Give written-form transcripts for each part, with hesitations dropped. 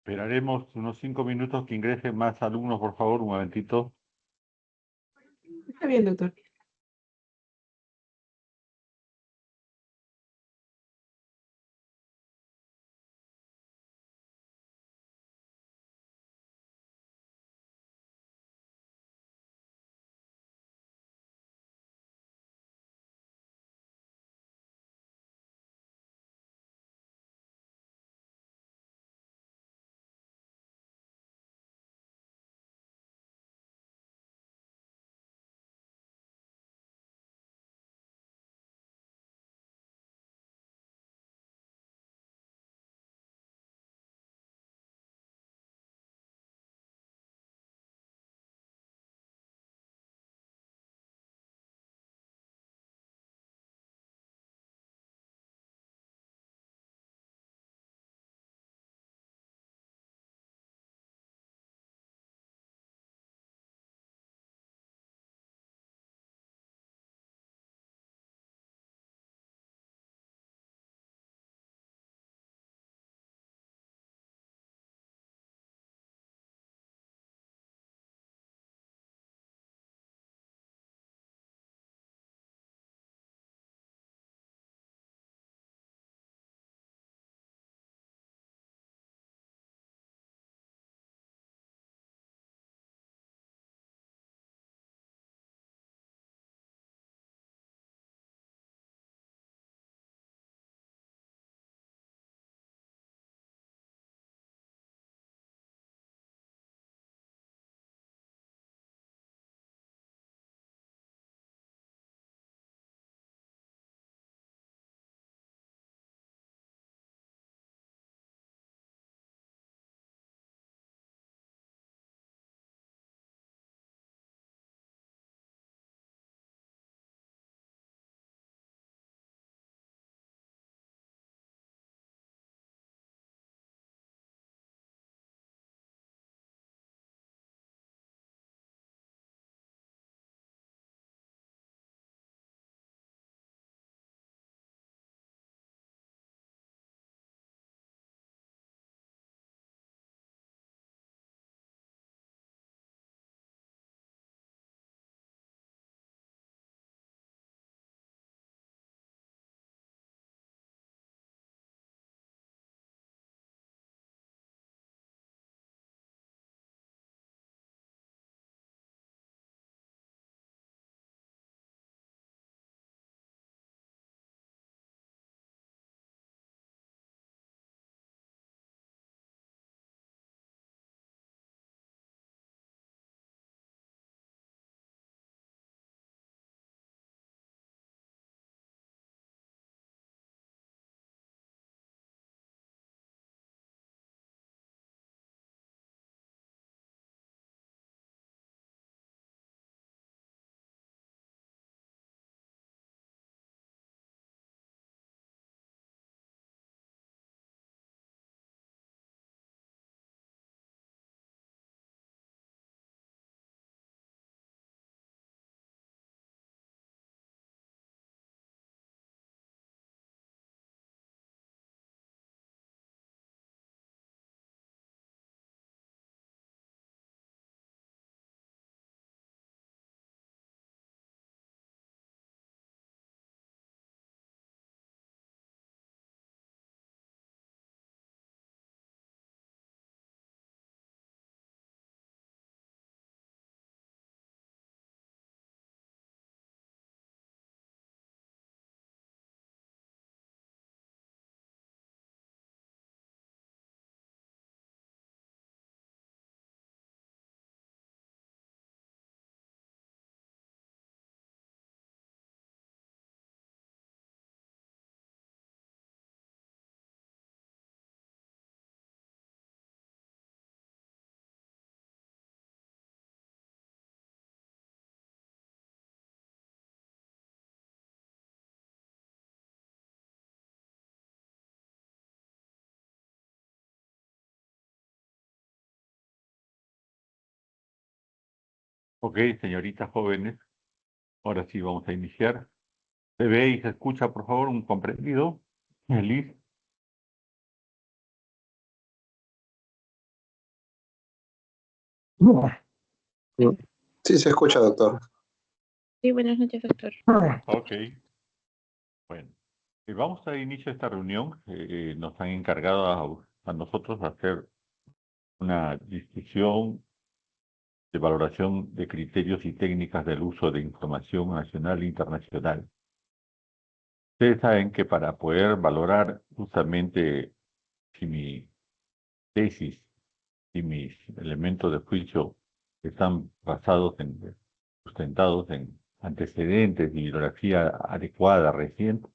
Esperaremos unos 5 minutos que ingresen más alumnos, por favor, un momentito. Está bien, doctor. Ok, señoritas jóvenes, ahora sí vamos a iniciar. ¿Se ve y se escucha, por favor, un comprendido? Feliz. Sí, se escucha, doctor. Sí, buenas noches, doctor. Ok, bueno. Vamos a dar inicio a esta reunión. Nos han encargado a nosotros hacer una discusión de valoración de criterios y técnicas del uso de información nacional e internacional. Ustedes saben que para poder valorar justamente si mi tesis y mis elementos de juicio están sustentados en antecedentes y bibliografía adecuada, reciente,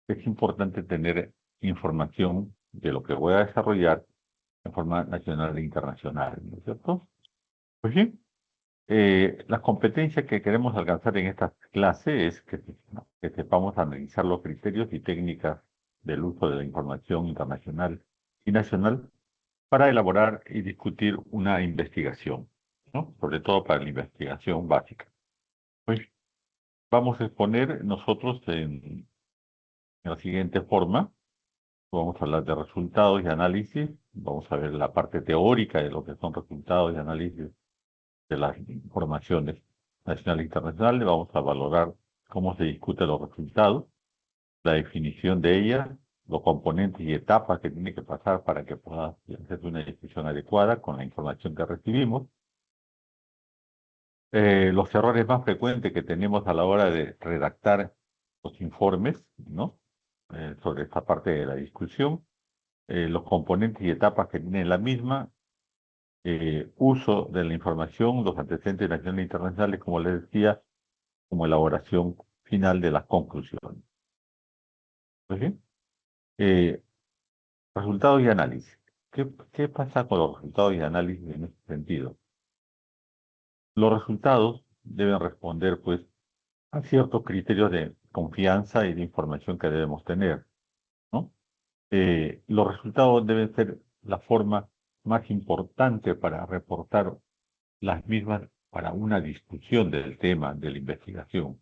es importante tener información de lo que voy a desarrollar en forma nacional e internacional, ¿no es cierto? Pues bien, las competencias que queremos alcanzar en esta clase es que sepamos analizar los criterios y técnicas del uso de la información internacional y nacional para elaborar y discutir una investigación, ¿no? Sobre todo para la investigación básica. Pues vamos a exponer nosotros en la siguiente forma. Vamos a hablar de resultados y análisis. Vamos a ver la parte teórica de lo que son resultados y análisis de las informaciones nacionales e internacionales. Vamos a valorar cómo se discuten los resultados, la definición de ellas, los componentes y etapas que tiene que pasar para que pueda hacerse una discusión adecuada con la información que recibimos. Los errores más frecuentes que tenemos a la hora de redactar los informes, ¿no? Sobre esta parte de la discusión, los componentes y etapas que tiene la misma, uso de la información, los antecedentes nacionales e internacionales, como les decía, como elaboración final de las conclusiones. Pues bien, eh, resultados y análisis. ¿Qué pasa con los resultados y análisis en este sentido? Los resultados deben responder, pues, a ciertos criterios de confianza y de información que debemos tener, ¿no? Los resultados deben ser la forma más importante para reportar las mismas para una discusión del tema de la investigación.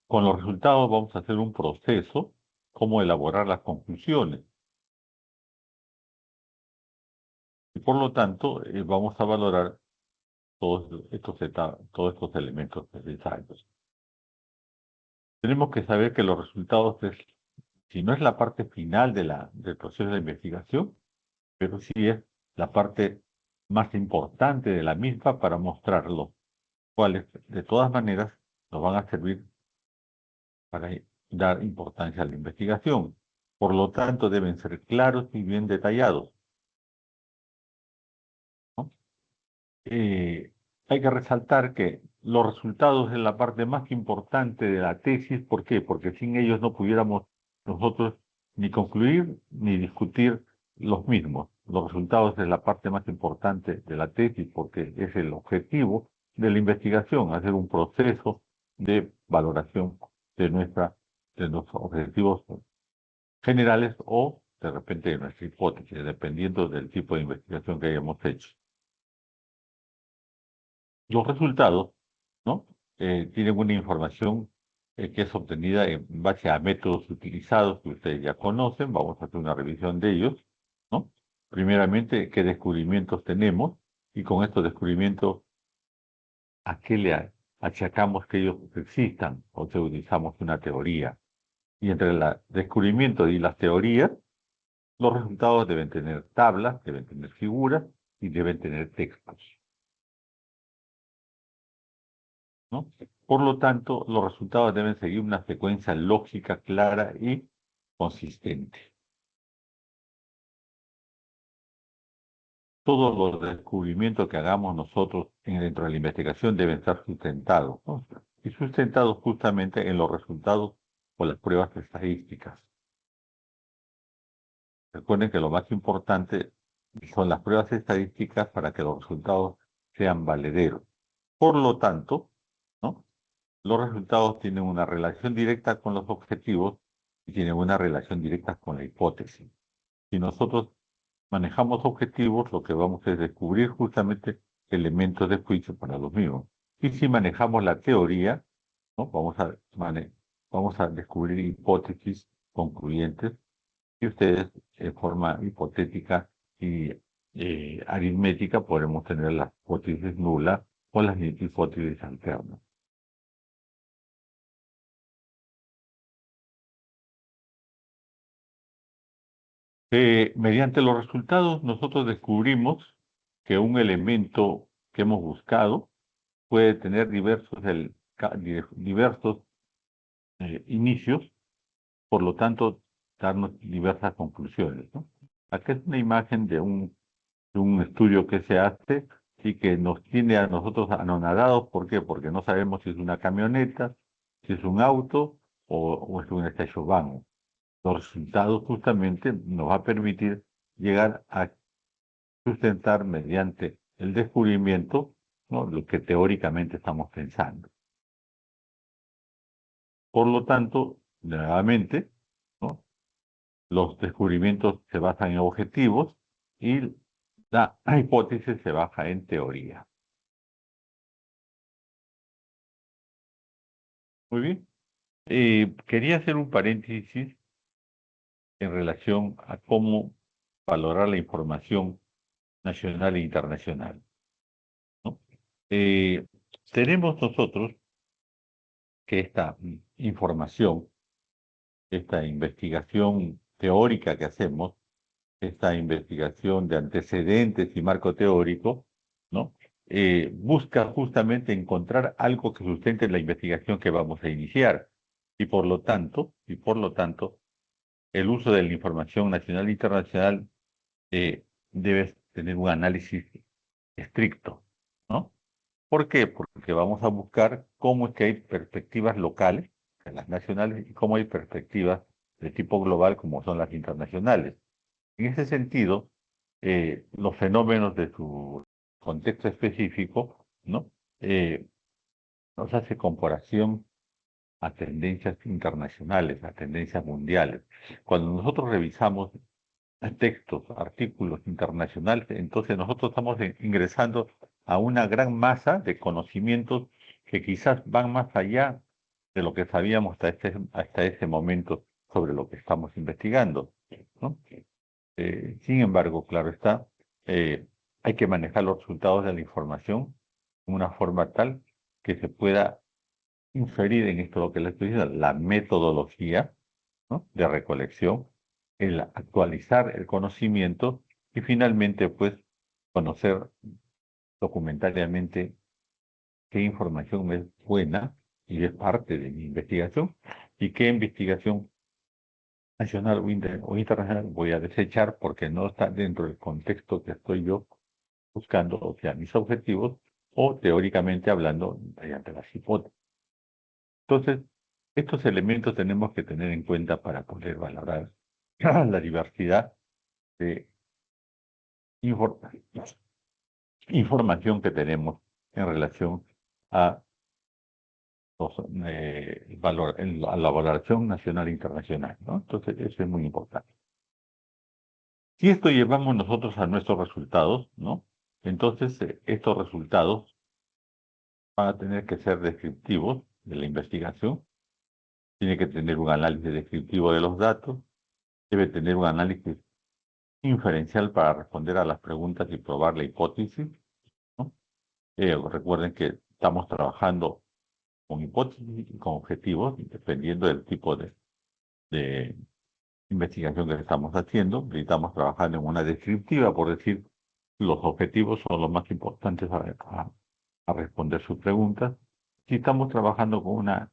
Con los resultados vamos a hacer un proceso, cómo elaborar las conclusiones. Y por lo tanto, vamos a valorar todos estos elementos necesarios. Tenemos que saber que los resultados si no es la parte final del proceso de investigación, pero sí es la parte más importante de la misma para mostrarlo, cuales de todas maneras nos van a servir para dar importancia a la investigación. Por lo tanto, deben ser claros y bien detallados, ¿no? Hay que resaltar que los resultados es la parte más importante de la tesis. ¿Por qué? Porque sin ellos no pudiéramos nosotros ni concluir ni discutir los mismos. Los resultados es la parte más importante de la tesis porque es el objetivo de la investigación, hacer un proceso de valoración de nuestros objetivos generales o de repente de nuestra hipótesis, dependiendo del tipo de investigación que hayamos hecho. Los resultados, ¿no? Tienen una información que es obtenida en base a métodos utilizados que ustedes ya conocen. Vamos a hacer una revisión de ellos, ¿no? Primeramente, qué descubrimientos tenemos y con estos descubrimientos, ¿a qué le achacamos que ellos existan o que utilizamos una teoría? Y entre el descubrimiento y las teorías, los resultados deben tener tablas, deben tener figuras y deben tener textos, ¿no? Por lo tanto, los resultados deben seguir una secuencia lógica, clara y consistente. Todos los descubrimientos que hagamos nosotros dentro de la investigación deben estar sustentados, ¿no? Y sustentados justamente en los resultados o las pruebas estadísticas. Recuerden que lo más importante son las pruebas estadísticas para que los resultados sean valederos. Por lo tanto, ¿no? Los resultados tienen una relación directa con los objetivos y tienen una relación directa con la hipótesis. Si nosotros manejamos objetivos, lo que vamos a es descubrir justamente elementos de juicio para los mismos. Y si manejamos la teoría, ¿no? Vamos a descubrir hipótesis concluyentes que ustedes, de forma hipotética y aritmética podemos tener la hipótesis nula o las hipótesis alternas. Mediante los resultados nosotros descubrimos que un elemento que hemos buscado puede tener diversos inicios, por lo tanto darnos diversas conclusiones, ¿no? Aquí es una imagen de un estudio que se hace y que nos tiene a nosotros anonadados. ¿Por qué? Porque no sabemos si es una camioneta, si es un auto o es un station van. Los resultados justamente nos va a permitir llegar a sustentar mediante el descubrimiento, ¿no?, lo que teóricamente estamos pensando. Por lo tanto, nuevamente, ¿no?, los descubrimientos se basan en objetivos y la hipótesis se basa en teoría. Muy bien. Quería hacer un paréntesis en relación a cómo valorar la información nacional e internacional, ¿no? Tenemos nosotros que esta información, esta investigación teórica que hacemos, esta investigación de antecedentes y marco teórico, ¿no?, busca justamente encontrar algo que sustente la investigación que vamos a iniciar. Y por lo tanto, el uso de la información nacional e internacional debe tener un análisis estricto, ¿no? ¿Por qué? Porque vamos a buscar cómo es que hay perspectivas locales, en las nacionales, y cómo hay perspectivas de tipo global, como son las internacionales. En ese sentido, los fenómenos de su contexto específico, ¿no?, nos hace comparación a tendencias internacionales, a tendencias mundiales. Cuando nosotros revisamos textos, artículos internacionales, entonces nosotros estamos ingresando a una gran masa de conocimientos que quizás van más allá de lo que sabíamos hasta ese momento sobre lo que estamos investigando, ¿no? Sin embargo, claro está, hay que manejar los resultados de la información de una forma tal que se pueda inferir en esto lo que les estoy diciendo, la metodología, ¿no?, de recolección, el actualizar el conocimiento y finalmente, pues, conocer documentariamente qué información es buena y es parte de mi investigación y qué investigación nacional o internacional voy a desechar porque no está dentro del contexto que estoy yo buscando, o sea, mis objetivos, o teóricamente hablando, mediante las hipótesis. Entonces, estos elementos tenemos que tener en cuenta para poder valorar la diversidad de información que tenemos en relación a, a la valoración nacional e internacional, ¿no? Entonces, eso es muy importante. Si esto llevamos nosotros a nuestros resultados, ¿no?, entonces estos resultados van a tener que ser descriptivos de la investigación, tiene que tener un análisis descriptivo de los datos, debe tener un análisis inferencial para responder a las preguntas y probar la hipótesis, ¿no? Recuerden que estamos trabajando con hipótesis y con objetivos, dependiendo del tipo de investigación que estamos haciendo. Estamos trabajando en una descriptiva, por decir, los objetivos son los más importantes a responder sus preguntas. Si estamos trabajando con una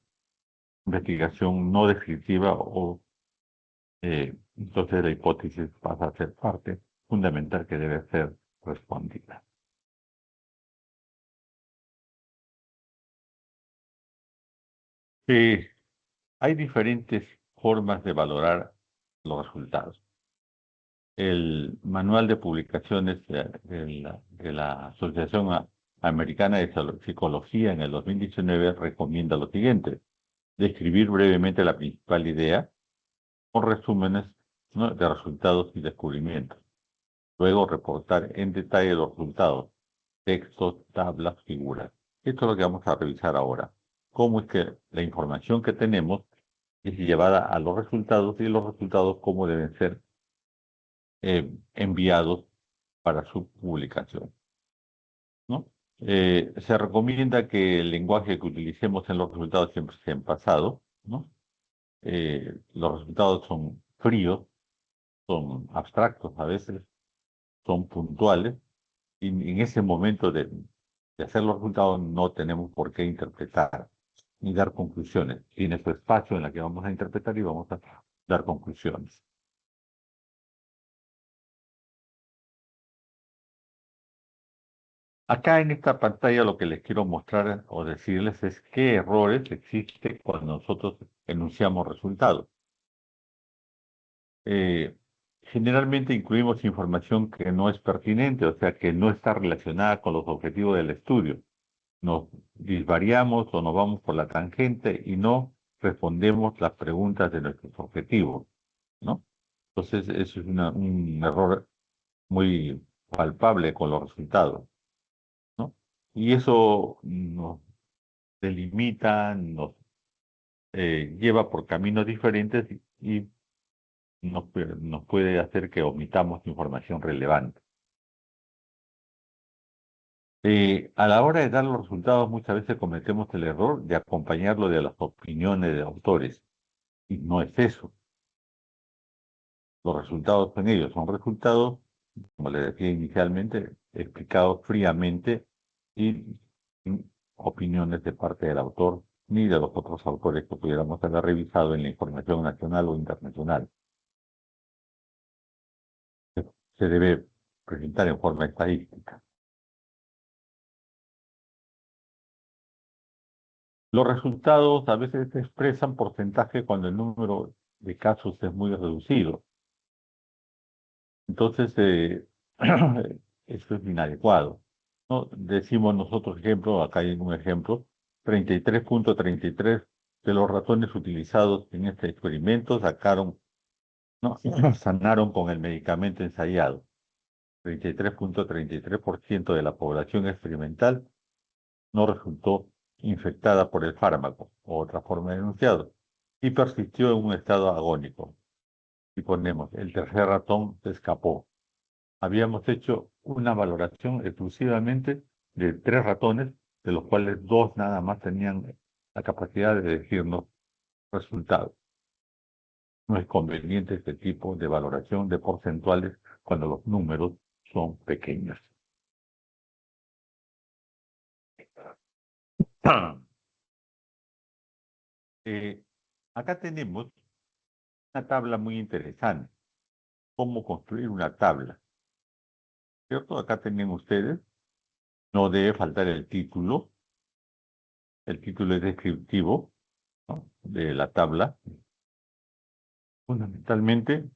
investigación no descriptiva, entonces la hipótesis pasa a ser parte fundamental que debe ser respondida. Hay diferentes formas de valorar los resultados. El manual de publicaciones de la Asociación Americana de Psicología en el 2019 recomienda lo siguiente: describir brevemente la principal idea con resúmenes, ¿no?, de resultados y descubrimientos. Luego reportar en detalle los resultados, textos, tablas, figuras. Esto es lo que vamos a revisar ahora. Cómo es que la información que tenemos es llevada a los resultados y los resultados cómo deben ser enviados para su publicación, ¿no? Se recomienda que el lenguaje que utilicemos en los resultados siempre sea en pasado, ¿no? Los resultados son fríos, son abstractos a veces, son puntuales, y en ese momento de hacer los resultados no tenemos por qué interpretar ni dar conclusiones. Tiene su espacio en la que vamos a interpretar y vamos a dar conclusiones. Acá en esta pantalla lo que les quiero mostrar o decirles es qué errores existen cuando nosotros enunciamos resultados. Generalmente incluimos información que no es pertinente, o sea, que no está relacionada con los objetivos del estudio. Nos disvariamos o nos vamos por la tangente y no respondemos las preguntas de nuestros objetivos, ¿no? Entonces, eso es un error muy palpable con los resultados, ¿no? Y eso nos delimita, nos lleva por caminos diferentes y nos puede hacer que omitamos información relevante. A la hora de dar los resultados, muchas veces cometemos el error de acompañarlo de las opiniones de autores. Y no es eso. Los resultados son ellos, son resultados, como les decía inicialmente, explicados fríamente y sin opiniones de parte del autor ni de los otros autores que pudiéramos haber revisado en la información nacional o internacional. Se debe presentar en forma estadística. Los resultados a veces se expresan porcentaje cuando el número de casos es muy reducido. Entonces, eso es inadecuado, ¿no? Decimos nosotros, ejemplo, acá hay un ejemplo, 33.33 de los ratones utilizados en este experimento sacaron, ¿no? Sanaron con el medicamento ensayado. 33.33% de la población experimental no resultó infectada por el fármaco, o otra forma de enunciado, y persistió en un estado agónico. Y ponemos, el tercer ratón se escapó. Habíamos hecho una valoración exclusivamente de 3 ratones, de los cuales 2 nada más tenían la capacidad de decirnos resultados. No es conveniente este tipo de valoración de porcentuales cuando los números son pequeños. Acá tenemos una tabla muy interesante. ¿Cómo construir una tabla? ¿Cierto? Acá tienen ustedes. No debe faltar el título. El título es descriptivo, ¿no? De la tabla. Fundamentalmente,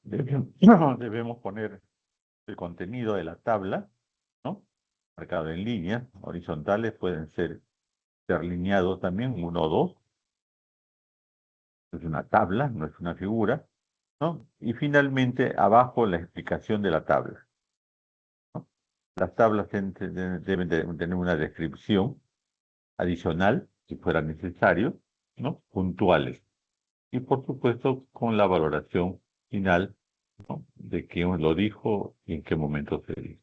debemos poner el contenido de la tabla, ¿no? Marcado en líneas horizontales, pueden ser lineados también, 1 o 2. Es una tabla, no es una figura, ¿no? Y finalmente, abajo la explicación de la tabla, ¿no? Las tablas deben tener una descripción adicional, si fuera necesario, ¿no? Puntuales. Y por supuesto, con la valoración final, ¿no? De quién lo dijo y en qué momento se dijo.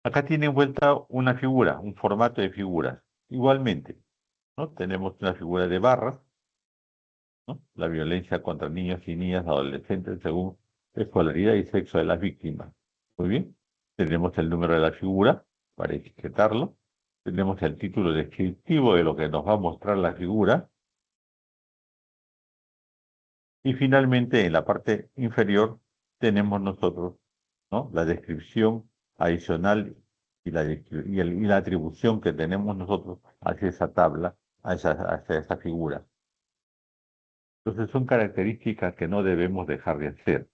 Acá tiene envuelta una figura, un formato de figuras. Igualmente, ¿no? Tenemos una figura de barras, ¿no? La violencia contra niños y niñas adolescentes según escolaridad y sexo de las víctimas. Muy bien. Tenemos el número de la figura para etiquetarlo. Tenemos el título descriptivo de lo que nos va a mostrar la figura. Y finalmente, en la parte inferior, tenemos nosotros, ¿no? La descripción adicional y la atribución que tenemos nosotros hacia esa tabla, hacia esa figura. Entonces son características que no debemos dejar de hacer.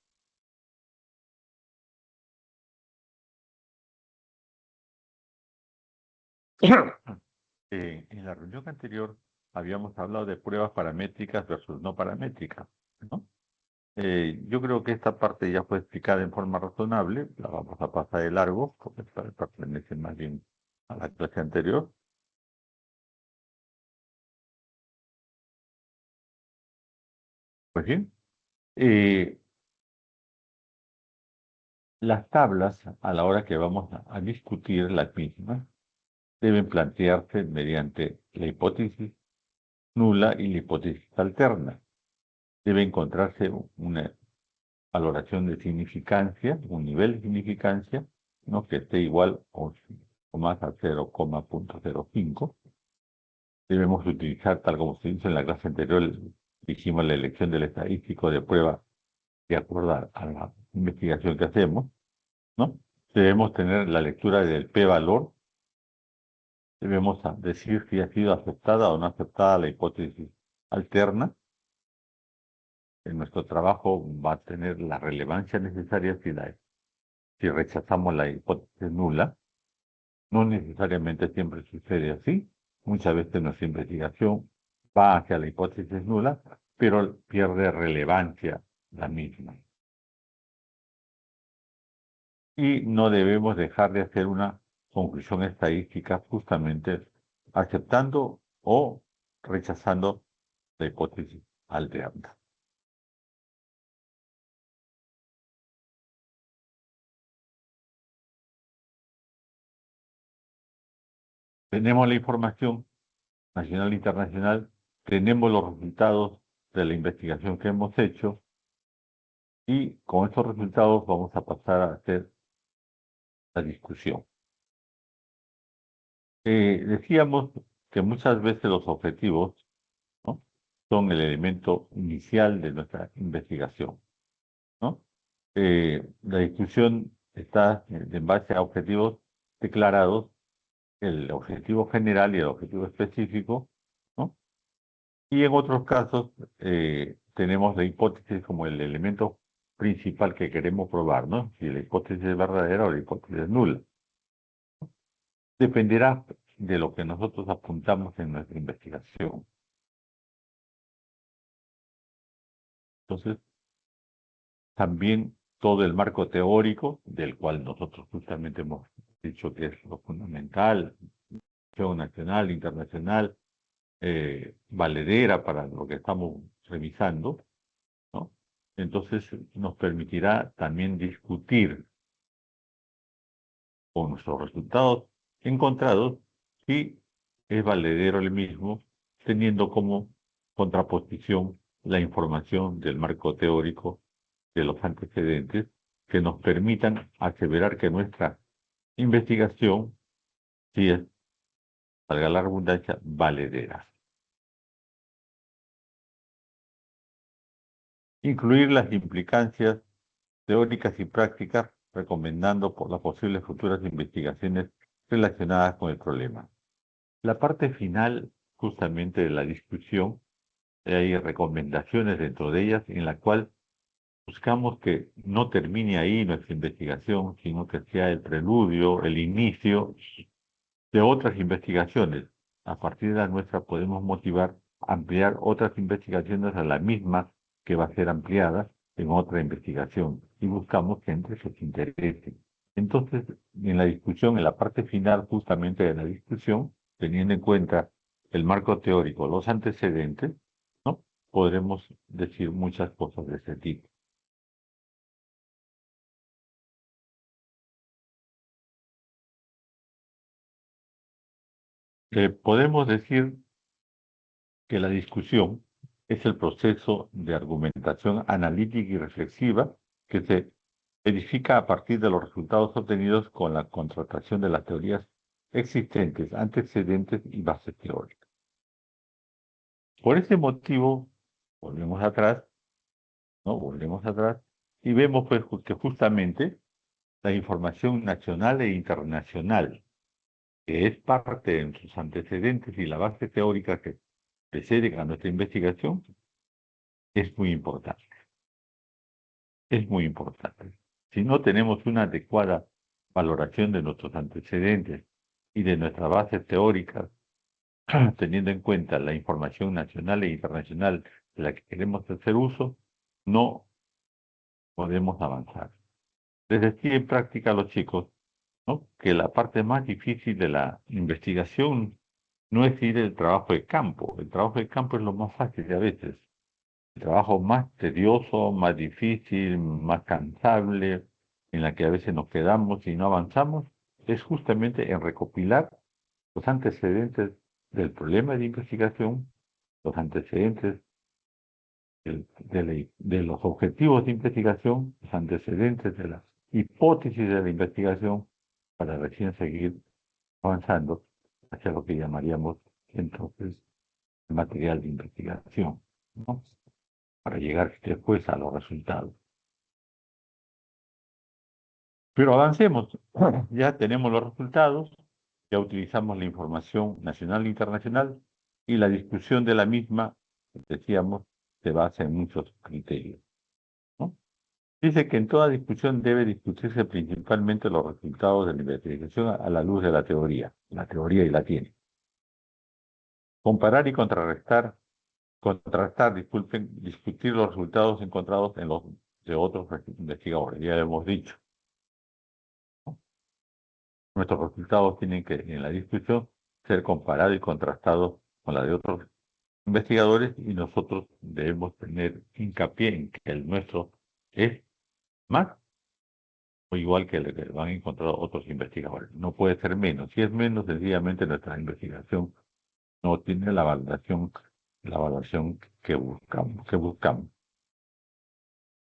En la reunión anterior habíamos hablado de pruebas paramétricas versus no paramétricas, ¿no? Yo creo que esta parte ya fue explicada en forma razonable, la vamos a pasar de largo, porque pertenece más bien a la clase anterior. Pues bien, Las tablas, a la hora que vamos a discutir las mismas, deben plantearse mediante la hipótesis nula y la hipótesis alterna. Debe encontrarse una valoración de significancia, un nivel de significancia, ¿no?, que esté igual o más a 0,05. Debemos utilizar, tal como se hizo en la clase anterior, dijimos la elección del estadístico de prueba de acuerdo a la investigación que hacemos, ¿no? Debemos tener la lectura del p-valor. Debemos decir si ha sido aceptada o no aceptada la hipótesis alterna. En nuestro trabajo va a tener la relevancia necesaria si rechazamos la hipótesis nula. No necesariamente siempre sucede así. Muchas veces nuestra investigación va hacia la hipótesis nula, pero pierde relevancia la misma. Y no debemos dejar de hacer una conclusión estadística justamente aceptando o rechazando la hipótesis alterna. Tenemos la información nacional e internacional, tenemos los resultados de la investigación que hemos hecho y con estos resultados vamos a pasar a hacer la discusión. Decíamos que muchas veces los objetivos, ¿no?, son el elemento inicial de nuestra investigación, ¿no? La discusión está en base a objetivos declarados, el objetivo general y el objetivo específico, ¿no? Y en otros casos tenemos la hipótesis como el elemento principal que queremos probar, ¿no? Si la hipótesis es verdadera o la hipótesis es nula. Dependerá de lo que nosotros apuntamos en nuestra investigación. Entonces, también todo el marco teórico, del cual nosotros justamente hemos dicho que es lo fundamental, nacional, internacional, valedera para lo que estamos revisando, ¿no? Entonces nos permitirá también discutir con nuestros resultados encontrados si es valedero el mismo, teniendo como contraposición la información del marco teórico de los antecedentes que nos permitan aseverar que nuestra investigación sí es, valga la redundancia, valedera. Incluir las implicancias teóricas y prácticas, recomendando por las posibles futuras investigaciones relacionadas con el problema. La parte final, justamente de la discusión, hay recomendaciones dentro de ellas en la cual buscamos que no termine ahí nuestra investigación, sino que sea el preludio, el inicio de otras investigaciones. A partir de la nuestra podemos motivar a ampliar otras investigaciones a la misma que va a ser ampliada en otra investigación y buscamos que entre sus intereses. Entonces, en la discusión, en la parte final justamente de la discusión, teniendo en cuenta el marco teórico, los antecedentes, ¿no?, podremos decir muchas cosas de ese tipo. Podemos decir que la discusión es el proceso de argumentación analítica y reflexiva que se edifica a partir de los resultados obtenidos con la contratación de las teorías existentes, antecedentes y bases teóricas. Por ese motivo, volvemos atrás, ¿no? Volvemos atrás y vemos pues que justamente la información nacional e internacional, que es parte de sus antecedentes y la base teórica que precede a nuestra investigación, es muy importante. Es muy importante. Si no tenemos una adecuada valoración de nuestros antecedentes y de nuestras bases teóricas, teniendo en cuenta la información nacional e internacional de la que queremos hacer uso, no podemos avanzar. Les decía en práctica a los chicos, ¿no?, que la parte más difícil de la investigación no es ir el trabajo de campo. El trabajo de campo es lo más fácil a veces. El trabajo más tedioso, más difícil, más cansable, en la que a veces nos quedamos y no avanzamos, es justamente en recopilar los antecedentes del problema de investigación, los antecedentes de los objetivos de investigación, los antecedentes de las hipótesis de la investigación, para recién seguir avanzando hacia lo que llamaríamos entonces el material de investigación, ¿no? Para llegar después a los resultados. Pero avancemos, ya tenemos los resultados, ya utilizamos la información nacional e internacional y la discusión de la misma, decíamos, se basa en muchos criterios, ¿no? Dice que en toda discusión debe discutirse principalmente los resultados de la investigación a la luz de la teoría y la tiene. Comparar y contrastar, disculpen, discutir los resultados encontrados en los de otros investigadores, ya hemos dicho. Nuestros resultados tienen que, en la discusión, ser comparados y contrastados con la de otros investigadores y nosotros debemos tener hincapié en que el nuestro es más o igual que el que van a encontrar otros investigadores. No puede ser menos. Si es menos, sencillamente nuestra investigación no tiene la valoración que buscamos.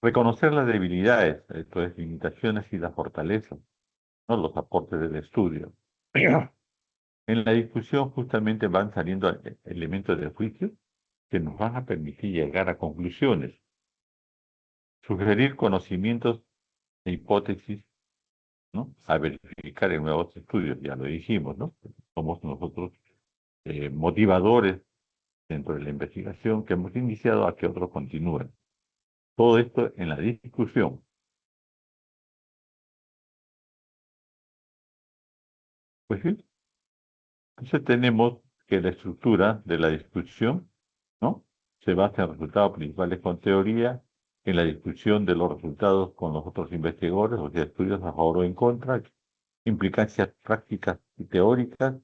Reconocer las debilidades, esto es, limitaciones y las fortalezas, no los aportes del estudio. En la discusión justamente van saliendo elementos de juicio que nos van a permitir llegar a conclusiones, sugerir conocimientos e hipótesis, ¿no? A verificar en nuevos estudios, ya lo dijimos, ¿no? Somos nosotros motivadores dentro de la investigación que hemos iniciado a que otros continúen. Todo esto en la discusión. Pues sí, entonces tenemos que la estructura de la discusión, ¿no? Se basa en resultados principales con teoría, en la discusión de los resultados con los otros investigadores, o sea, estudios a favor o en contra, implicancias prácticas y teóricas,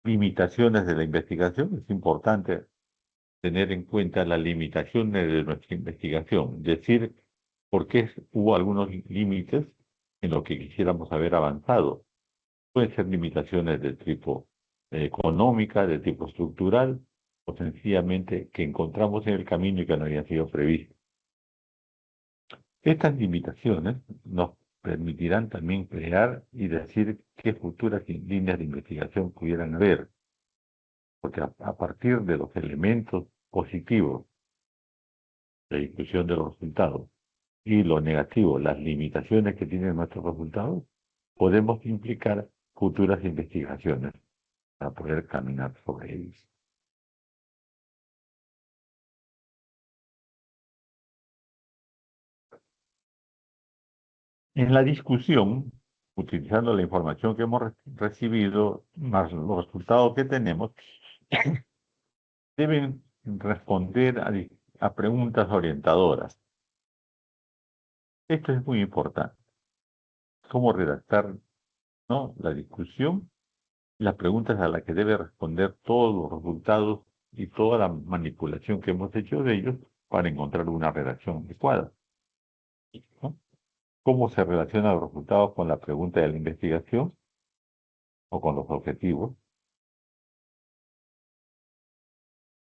limitaciones de la investigación. Es importante tener en cuenta las limitaciones de nuestra investigación, decir por qué hubo algunos límites en lo que quisiéramos haber avanzado. Pueden ser limitaciones de tipo económica, de tipo estructural, o sencillamente que encontramos en el camino y que no habían sido previstas. Estas limitaciones nos permitirán también crear y decir qué futuras líneas de investigación pudieran haber, porque a partir de los elementos positivos de discusión de los resultados y lo negativo, las limitaciones que tienen nuestros resultados, podemos implicar futuras investigaciones para poder caminar sobre ellos. En la discusión, utilizando la información que hemos recibido, más los resultados que tenemos, deben responder a preguntas orientadoras. Esto es muy importante. Cómo redactar, ¿no?, la discusión y las preguntas a las que debe responder todos los resultados y toda la manipulación que hemos hecho de ellos para encontrar una redacción adecuada, ¿no? ¿Cómo se relacionan los resultados con la pregunta de la investigación o con los objetivos?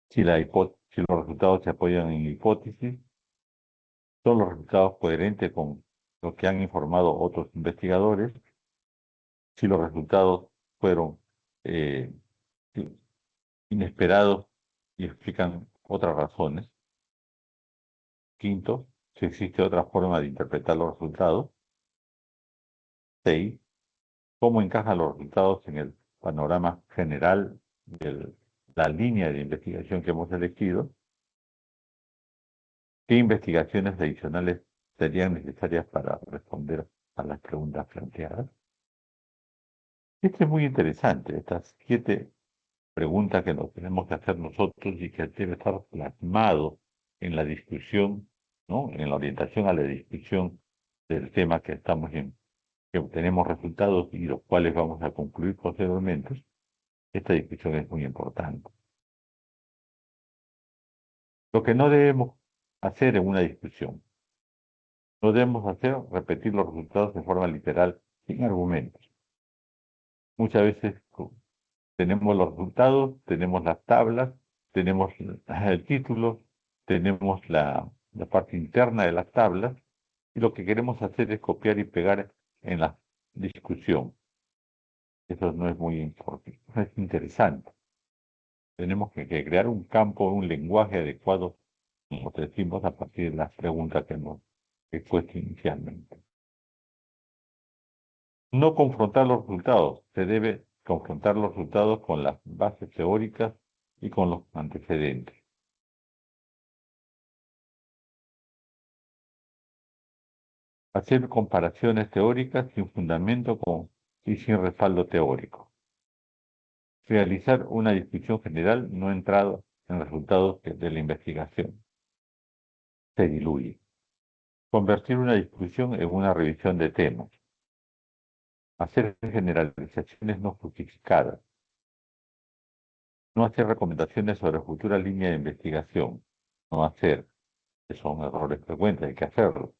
Si los resultados se apoyan en hipótesis, son los resultados coherentes con lo que han informado otros investigadores. Si los resultados fueron eh, inesperados y explican otras razones. Quinto, si existe otra forma de interpretar los resultados. 6. ¿Cómo encajan los resultados en el panorama general de la línea de investigación que hemos elegido? ¿Qué investigaciones adicionales serían necesarias para responder a las preguntas planteadas? Esto es muy interesante, estas 7 preguntas que nos tenemos que hacer nosotros y que debe estar plasmado en la discusión, ¿no?, en la orientación a la discusión del tema que que obtenemos resultados y los cuales vamos a concluir posteriormente. Esta discusión es muy importante. Lo que no debemos hacer en una discusión, No debemos hacer repetir los resultados de forma literal, sin argumentos. Muchas veces tenemos los resultados, tenemos las tablas, tenemos el título, tenemos la parte interna de las tablas, y lo que queremos hacer es copiar y pegar en la discusión. Eso no es muy importante, no es interesante. Tenemos que crear un campo, un lenguaje adecuado, como decimos, a partir de las preguntas que hemos expuesto inicialmente. No confrontar los resultados. Se debe confrontar los resultados con las bases teóricas y con los antecedentes. Hacer comparaciones teóricas sin fundamento y sin respaldo teórico. Realizar una discusión general no entrada en resultados de la investigación. Se diluye. Convertir una discusión en una revisión de temas. Hacer generalizaciones no justificadas. No hacer recomendaciones sobre futura línea de investigación. No hacer, que son errores frecuentes, hay que hacerlo.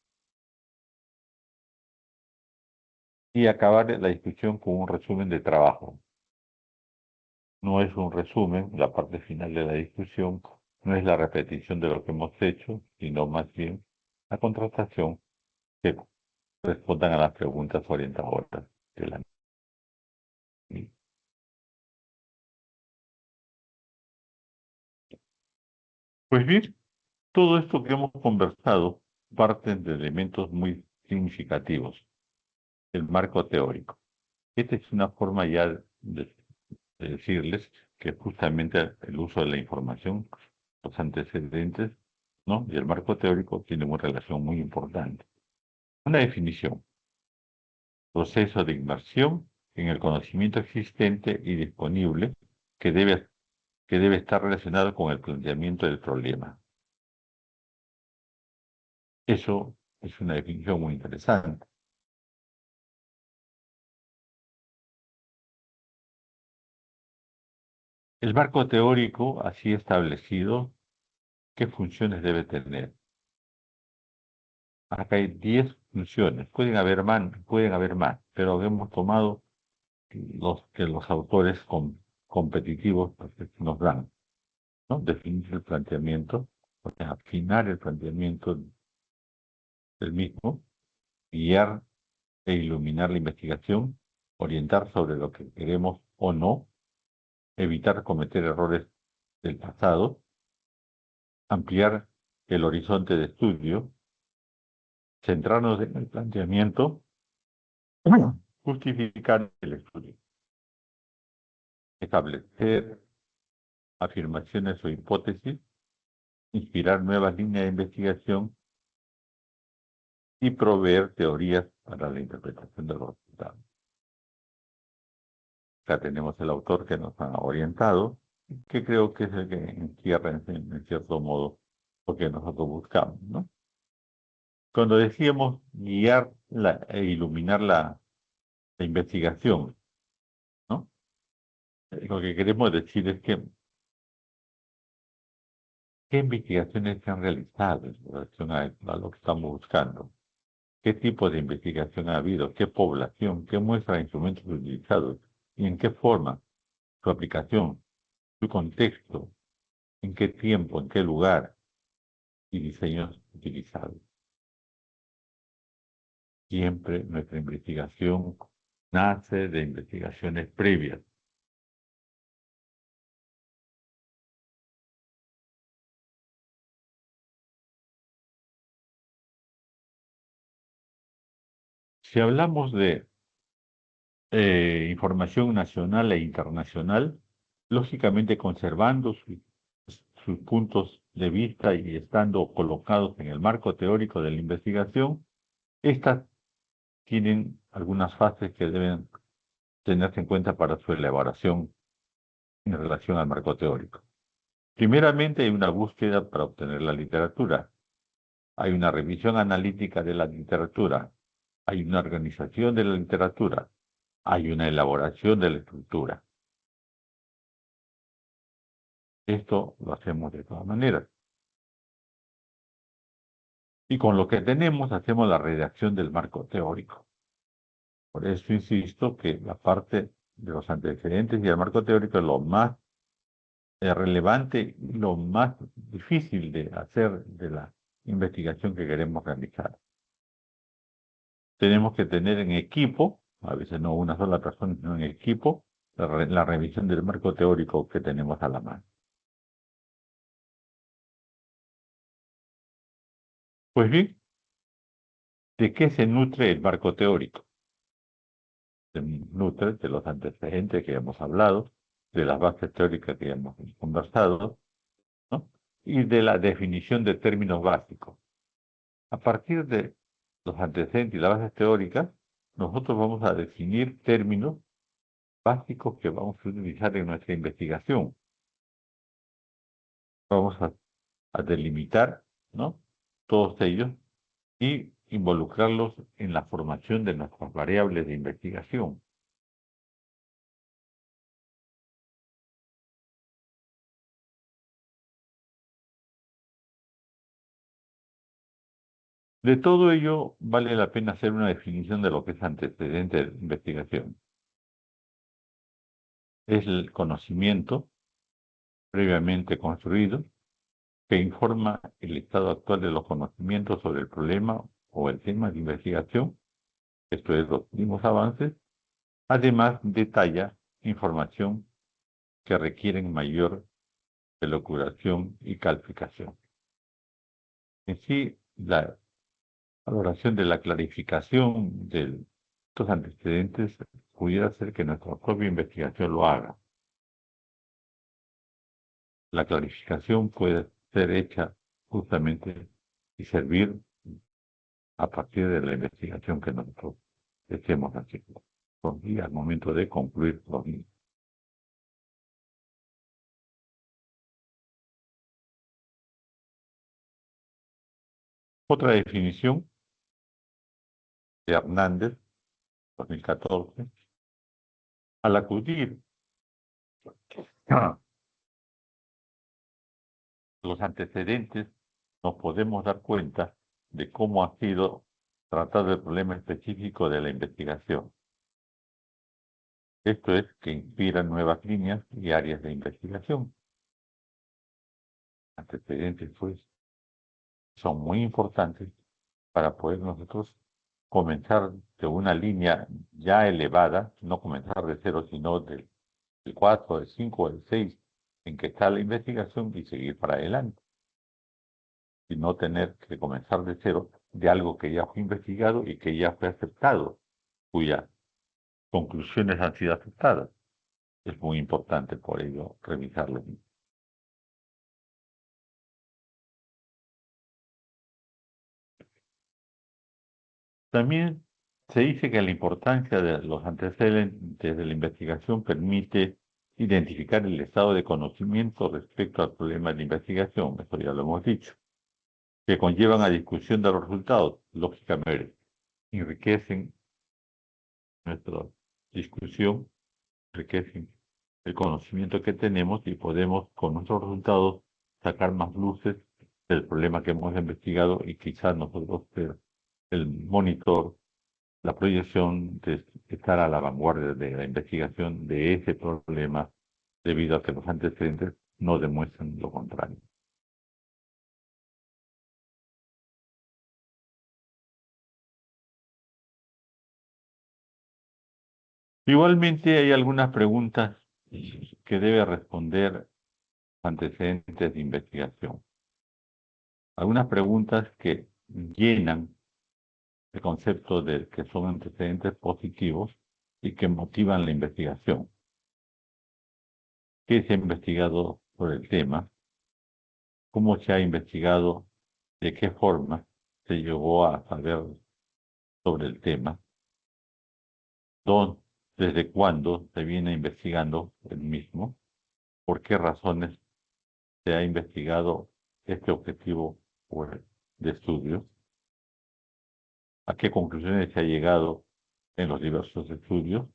Y acabar la discusión con un resumen de trabajo. No es un resumen, la parte final de la discusión no es la repetición de lo que hemos hecho, sino más bien la contrastación que respondan a las preguntas orientadoras de la misma. Pues bien, todo esto que hemos conversado parte de elementos muy significativos. El marco teórico. Esta es una forma ya de decirles que justamente el uso de la información, los antecedentes, ¿no? Y el marco teórico tienen una relación muy importante. Una definición: proceso de inmersión en el conocimiento existente y disponible que debe estar relacionado con el planteamiento del problema. Eso es una definición muy interesante. El marco teórico, así establecido, ¿qué funciones debe tener? Acá hay 10 funciones. Pueden haber más, pero hemos tomado los que los autores competitivos nos dan, ¿no? Definir el planteamiento, o sea, afinar el planteamiento del mismo, guiar e iluminar la investigación, orientar sobre lo que queremos o no, evitar cometer errores del pasado, ampliar el horizonte de estudio, centrarnos en el planteamiento, justificar el estudio, establecer afirmaciones o hipótesis, inspirar nuevas líneas de investigación y proveer teorías para la interpretación de los resultados. Acá tenemos el autor que nos ha orientado, que creo que es el que encierra en cierto modo lo que nosotros buscamos, ¿no? Cuando decíamos guiar e iluminar la investigación, ¿no? Lo que queremos decir es que qué investigaciones se han realizado en relación a lo que estamos buscando, qué tipo de investigación ha habido, qué población, qué muestra de instrumentos utilizados y en qué forma, su aplicación, su contexto, en qué tiempo, en qué lugar y diseños utilizados. Siempre nuestra investigación nace de investigaciones previas. Si hablamos de información nacional e internacional, lógicamente conservando sus puntos de vista y estando colocados en el marco teórico de la investigación, estas tienen algunas fases que deben tenerse en cuenta para su elaboración en relación al marco teórico. Primeramente, hay una búsqueda para obtener la literatura. Hay una revisión analítica de la literatura. Hay una organización de la literatura. Hay una elaboración de la estructura. Esto lo hacemos de todas maneras. Y con lo que tenemos hacemos la redacción del marco teórico. Por eso insisto que la parte de los antecedentes y el marco teórico es lo más relevante y lo más difícil de hacer de la investigación que queremos realizar. Tenemos que tener en equipo, a veces no una sola persona, sino en equipo, la revisión del marco teórico que tenemos a la mano. Pues bien, ¿de qué se nutre el marco teórico? Se nutre de los antecedentes que hemos hablado, de las bases teóricas que hemos conversado, ¿no? Y de la definición de términos básicos. A partir de los antecedentes y las bases teóricas, nosotros vamos a definir términos básicos que vamos a utilizar en nuestra investigación. Vamos a delimitar, ¿no?, todos ellos y involucrarlos en la formación de nuestras variables de investigación. De todo ello, vale la pena hacer una definición de lo que es antecedente de investigación. Es el conocimiento previamente construido que informa el estado actual de los conocimientos sobre el problema o el tema de investigación, esto es, los últimos avances. Además, detalla información que requieren mayor elucubración y calificación. En sí, la valoración de la clarificación de estos antecedentes pudiera ser que nuestra propia investigación lo haga. La clarificación puede ser hecha justamente y servir a partir de la investigación que nosotros estemos haciendo y al momento de concluir los mismos. Otra definición de Hernández, 2014, al acudir a los antecedentes, nos podemos dar cuenta de cómo ha sido tratado el problema específico de la investigación. Esto es que inspiran nuevas líneas y áreas de investigación. Antecedentes, pues, son muy importantes para poder nosotros comenzar de una línea ya elevada, no comenzar de cero, sino del 4, del 5, del 6, en que está la investigación y seguir para adelante. Y no tener que comenzar de cero de algo que ya fue investigado y que ya fue aceptado, cuyas conclusiones han sido aceptadas. Es muy importante por ello revisarlo. También se dice que la importancia de los antecedentes de la investigación permite identificar el estado de conocimiento respecto al problema de la investigación, eso ya lo hemos dicho, que conllevan a discusión de los resultados, lógicamente, enriquecen nuestra discusión, enriquecen el conocimiento que tenemos y podemos con nuestros resultados sacar más luces del problema que hemos investigado y quizás nosotros ser el monitor, la proyección de estar a la vanguardia de la investigación de ese problema debido a que los antecedentes no demuestran lo contrario. Igualmente hay algunas preguntas que debe responder antecedentes de investigación. Algunas preguntas que llenan el concepto de que son antecedentes positivos y que motivan la investigación. ¿Qué se ha investigado sobre el tema? ¿Cómo se ha investigado? ¿De qué forma se llegó a saber sobre el tema? ¿Desde cuándo se viene investigando el mismo? ¿Por qué razones se ha investigado este objetivo de estudio? ¿A qué conclusiones se ha llegado en los diversos estudios?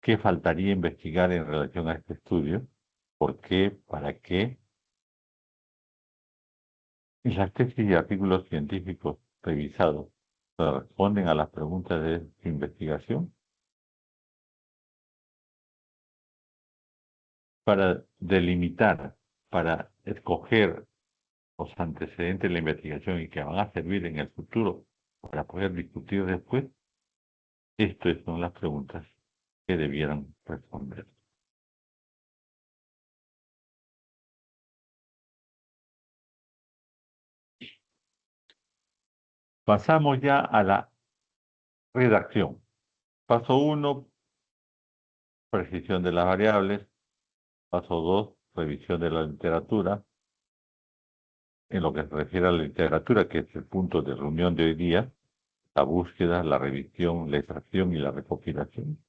¿Qué faltaría investigar en relación a este estudio? ¿Por qué? ¿Para qué? Y las tesis y artículos científicos revisados responden a las preguntas de investigación. Para delimitar, para escoger los antecedentes de la investigación y que van a servir en el futuro para poder discutir después, estas son las preguntas que debieran responder. Pasamos ya a la redacción. Paso 1, precisión de las variables. Paso 2, revisión de la literatura. En lo que se refiere a la literatura, que es el punto de reunión de hoy día, la búsqueda, la revisión, la extracción y la recopilación.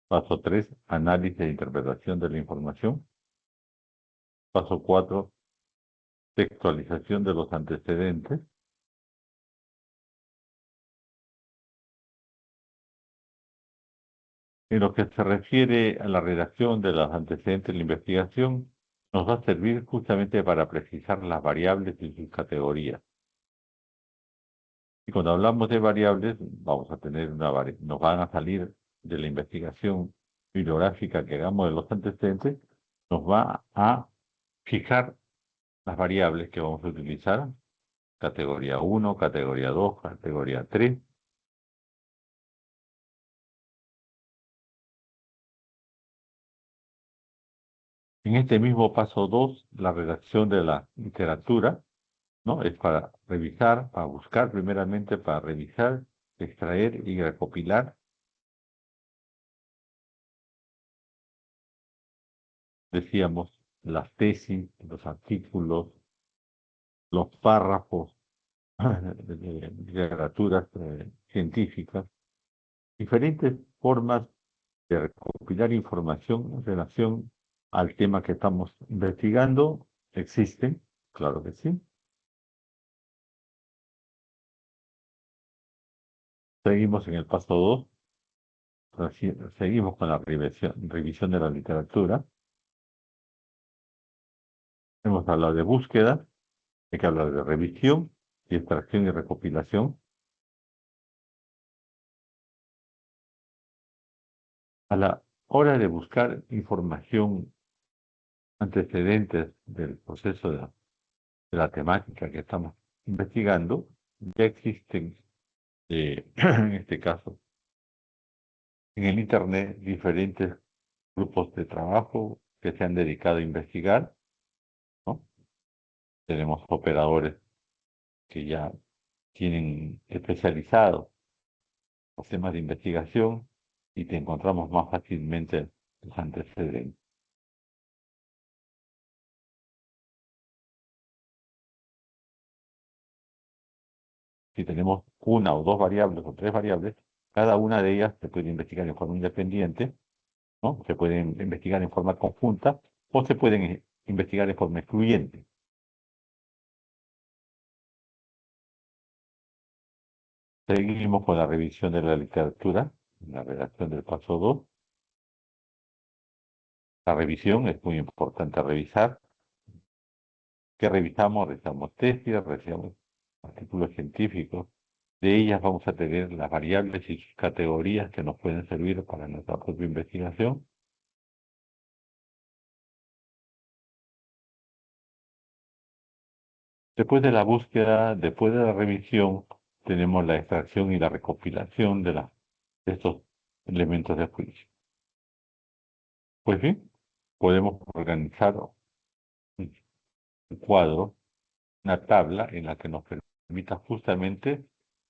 Paso 3, análisis e interpretación de la información. Paso 4, textualización de los antecedentes. En lo que se refiere a la redacción de los antecedentes de la investigación, nos va a servir justamente para precisar las variables y sus categorías. Y cuando hablamos de variables, vamos a tener nos van a salir de la investigación bibliográfica que hagamos de los antecedentes, nos va a fijar las variables que vamos a utilizar, categoría 1, categoría 2, categoría 3. En este mismo paso 2, la redacción de la literatura, ¿no? Es para revisar, para buscar primeramente, para revisar, extraer y recopilar. Decíamos, las tesis, los artículos, los párrafos de literaturas científicas, diferentes formas de recopilar información en relación al tema que estamos investigando. ¿Existen? Claro que sí. Seguimos en el paso 2. Seguimos con la revisión de la literatura. Hemos hablado de búsqueda, hay que hablar de revisión, y extracción y recopilación. A la hora de buscar información antecedentes del proceso de la temática que estamos investigando, ya existen, en este caso, en el Internet, diferentes grupos de trabajo que se han dedicado a investigar, ¿no? Tenemos operadores que ya tienen especializados los temas de investigación y te encontramos más fácilmente los antecedentes. Si tenemos una o dos variables o tres variables, cada una de ellas se puede investigar en forma independiente, ¿no? Se pueden investigar en forma conjunta o se pueden investigar en forma excluyente. Seguimos con la revisión de la literatura, la redacción del paso 2. La revisión es muy importante revisar. ¿Qué revisamos? Revisamos tesis, revisamos artículos científicos. De ellas vamos a tener las variables y sus categorías que nos pueden servir para nuestra propia investigación. Después de la búsqueda, después de la revisión, tenemos la extracción y la recopilación de estos elementos de juicio. Pues bien, podemos organizar un cuadro, una tabla en la que nos permita justamente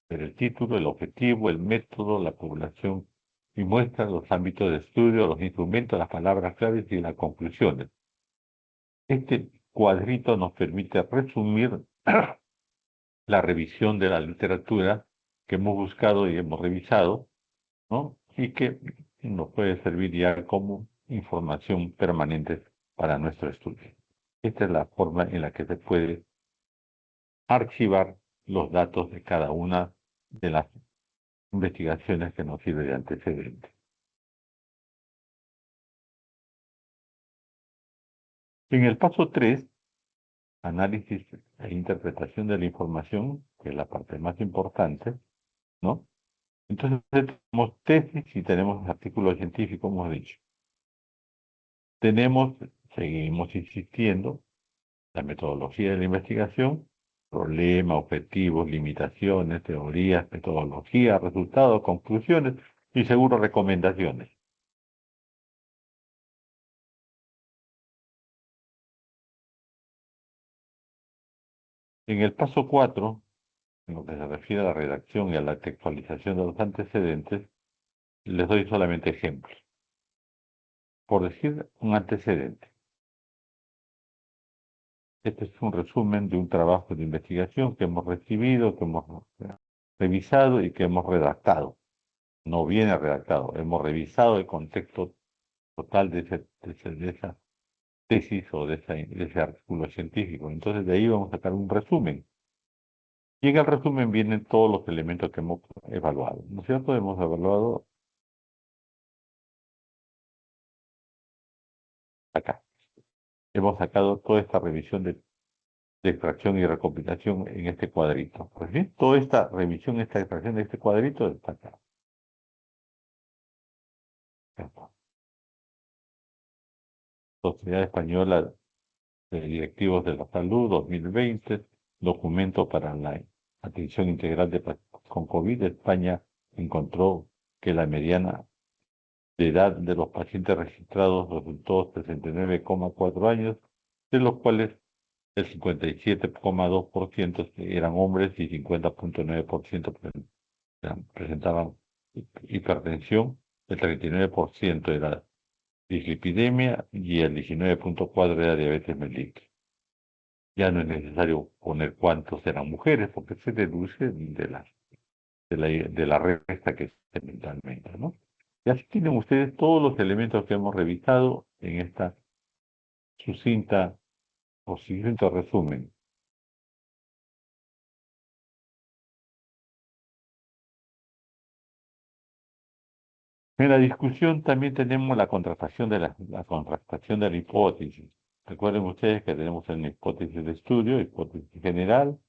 ver el título, el objetivo, el método, la población y muestra los ámbitos de estudio, los instrumentos, las palabras claves y las conclusiones. Este cuadrito nos permite resumir la revisión de la literatura que hemos buscado y hemos revisado, ¿no? Y que nos puede servir ya como información permanente para nuestro estudio. Esta es la forma en la que se puede archivar los datos de cada una de las investigaciones que nos sirve de antecedente. En el paso 3 análisis e interpretación de la información, que es la parte más importante, ¿no? Entonces tenemos tesis y tenemos artículos científicos, como hemos dicho. Seguimos insistiendo, la metodología de la investigación, problema, objetivos, limitaciones, teorías, metodología, resultados, conclusiones y seguro recomendaciones. En el paso 4, en lo que se refiere a la redacción y a la textualización de los antecedentes, les doy solamente ejemplos. Por decir un antecedente. Este es un resumen de un trabajo de investigación que hemos recibido, que hemos revisado y que hemos redactado. No viene redactado, hemos revisado el contexto total de esa tesis o de ese artículo científico. Entonces de ahí vamos a sacar un resumen. Y en el resumen vienen todos los elementos que hemos evaluado. ¿No es cierto? Hemos evaluado acá. Hemos sacado toda esta revisión de extracción y recopilación en este cuadrito. Pues bien, toda esta revisión, esta extracción de este cuadrito está acá. Ya está. Sociedad Española de Directivos de la Salud 2020, documento para la atención integral con COVID. España encontró que la mediana de edad de los pacientes registrados resultó 69,4 años, de los cuales el 57,2% eran hombres y 50,9% presentaban hipertensión, el 39% era dislipidemia y el 19,4% era diabetes mellitus. Ya no es necesario poner cuántos eran mujeres, porque se deduce de la resta que es mentalmente, ¿no? Y así tienen ustedes todos los elementos que hemos revisado en esta sucinta o sucinto resumen. En la discusión también tenemos la contrastación la contrastación de la hipótesis. Recuerden ustedes que tenemos una hipótesis de estudio, hipótesis general,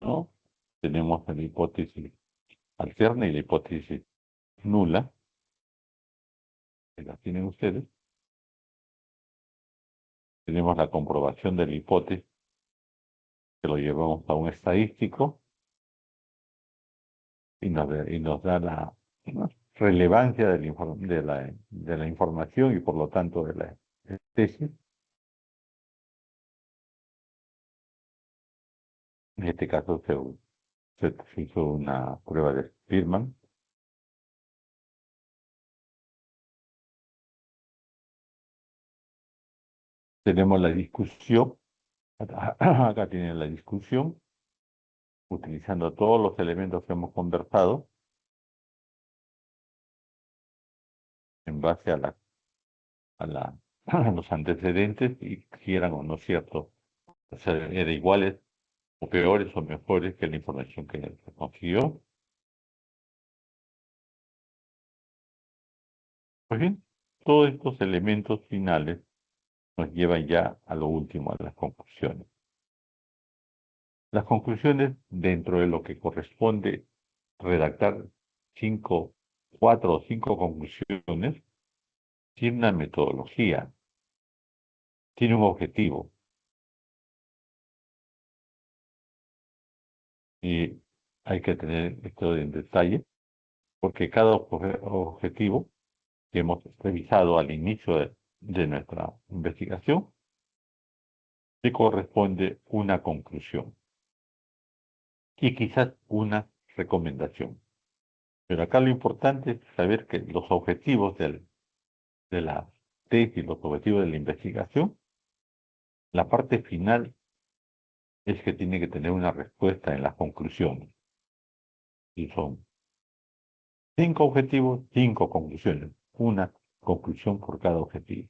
¿no? Tenemos la hipótesis alterna y la hipótesis nula, que la tienen ustedes. Tenemos la comprobación de la hipótesis, que lo llevamos a un estadístico y nos da la relevancia de la información y por lo tanto de la tesis. En este caso se hizo una prueba de Spearman. Tenemos la discusión, acá tienen la discusión, utilizando todos los elementos que hemos conversado en base a los antecedentes y si eran o no ciertos, o sea, eran iguales o peores o mejores que la información que se consiguió. Pues bien, todos estos elementos finales nos llevan ya a lo último, a las conclusiones. Las conclusiones, dentro de lo que corresponde redactar 4 o 5 conclusiones, tiene una metodología, tiene un objetivo. Y hay que tener esto en detalle, porque cada objetivo que hemos revisado al inicio de nuestra investigación, le corresponde una conclusión y quizás una recomendación. Pero acá lo importante es saber que los objetivos de la tesis, los objetivos de la investigación, la parte final es que tiene que tener una respuesta en las conclusiones. Y son 5 objetivos, 5 conclusiones. Una conclusión por cada objetivo.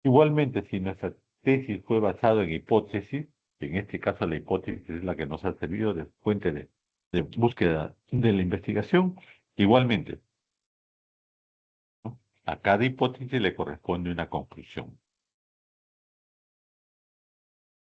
Igualmente, si nuestra tesis fue basada en hipótesis, en este caso la hipótesis es la que nos ha servido de fuente de búsqueda de la investigación, igualmente, ¿no? A cada hipótesis le corresponde una conclusión.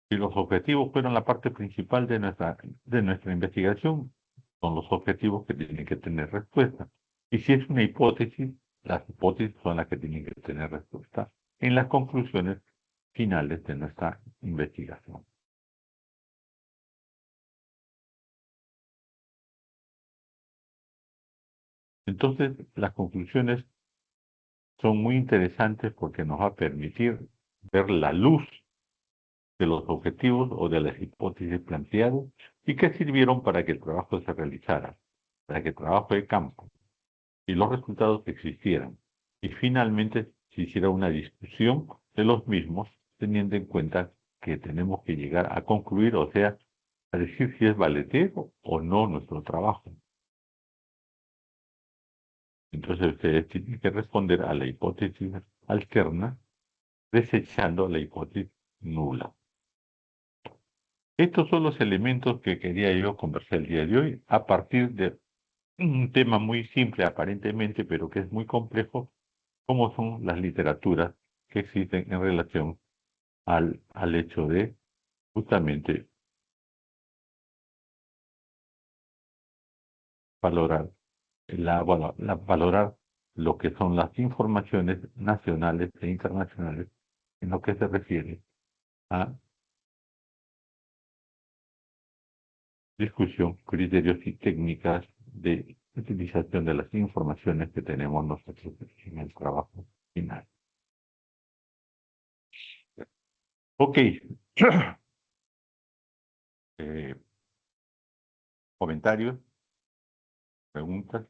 Si los objetivos fueron la parte principal de nuestra investigación, son los objetivos que tienen que tener respuesta. Y si es una hipótesis, las hipótesis son las que tienen que tener respuesta en las conclusiones finales de nuestra investigación. Entonces, las conclusiones son muy interesantes porque nos va a permitir ver la luz de los objetivos o de las hipótesis planteadas y que sirvieron para que el trabajo se realizara, para que el trabajo de campo y los resultados existieran. Y finalmente se hiciera una discusión de los mismos, teniendo en cuenta que tenemos que llegar a concluir, o sea, a decir si es valedero o no nuestro trabajo. Entonces ustedes tienen que responder a la hipótesis alterna, desechando la hipótesis nula. Estos son los elementos que quería yo conversar el día de hoy a partir de un tema muy simple aparentemente, pero que es muy complejo, como son las literaturas que existen en relación al hecho de justamente valorar valorar lo que son las informaciones nacionales e internacionales en lo que se refiere a discusión, criterios y técnicas de utilización de las informaciones que tenemos nosotros en el trabajo final. Ok. Comentarios, preguntas.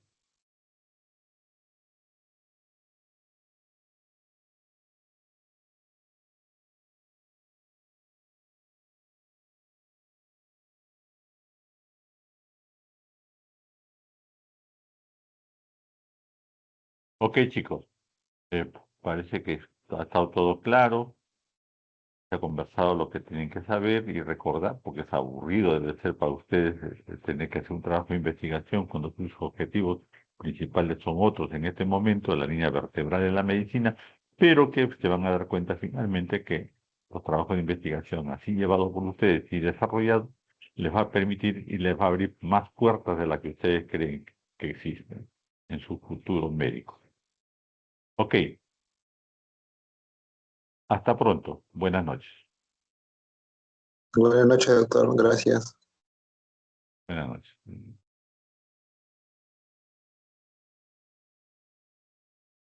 Ok, chicos. Parece que ha estado todo claro. Se ha conversado lo que tienen que saber y recordar, porque es aburrido, debe ser para ustedes tener que hacer un trabajo de investigación cuando sus objetivos principales son otros en este momento, la línea vertebral de la medicina, pero que se van a dar cuenta finalmente que los trabajos de investigación así llevados por ustedes y desarrollados les va a permitir y les va a abrir más puertas de las que ustedes creen que existen en su futuro médico. Ok, hasta pronto. Buenas noches. Buenas noches, doctor. Gracias. Buenas noches.